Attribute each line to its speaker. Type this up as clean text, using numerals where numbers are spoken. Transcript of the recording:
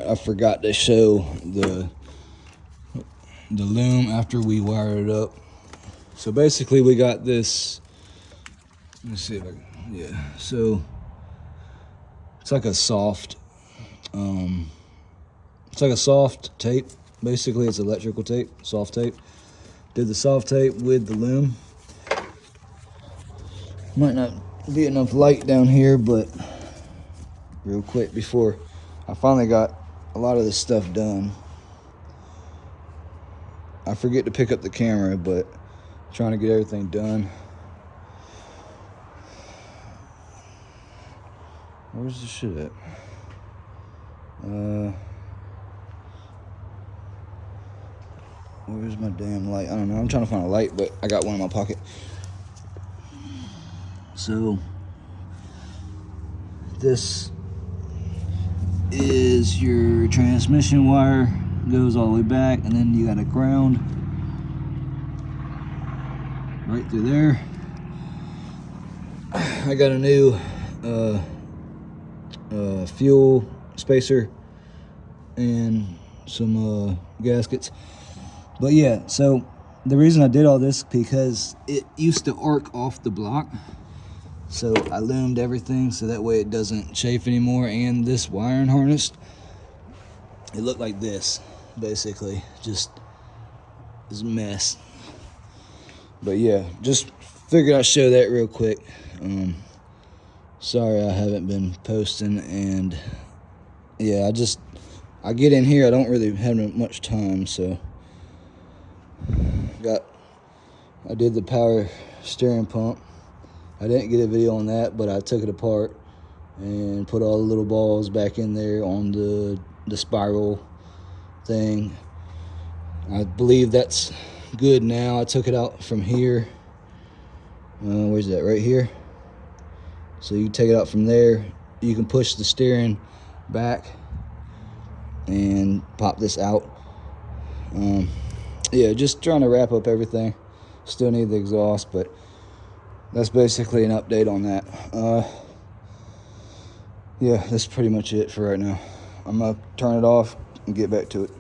Speaker 1: I forgot to show the loom after we wired it up. So basically we got this, let me see if I can, yeah, so it's like a soft tape. Basically it's electrical tape, soft tape. Did the soft tape with the loom. Might not be enough light down here, but real quick before I finally got a lot of this stuff done. I forget to pick up the camera, but I'm trying to get everything done. Where's the shit at? Where's my damn light? I don't know. I'm trying to find a light, but I got one in my pocket. So this is your transmission wire, goes all the way back, and then you got a ground right through there. I got a new fuel spacer and some gaskets. But yeah, so the reason I did all this because it used to arc off the block. So I loomed everything so that way it doesn't chafe anymore. And this wiring harness, it looked like this, basically. Just this mess. But yeah, just figured I'd show that real quick. Sorry I haven't been posting, and yeah, I get in here, I don't really have much time, so I did the power steering pump. I didn't get a video on that, but I took it apart and put all the little balls back in there on the spiral thing. I believe that's good now. I took it out from here. Where's that? Right here. So you take it out from there. You can push the steering back and pop this out. Yeah, just trying to wrap up everything. Still need the exhaust, but that's basically an update on that. Yeah, that's pretty much it for right now. I'm gonna turn it off and get back to it.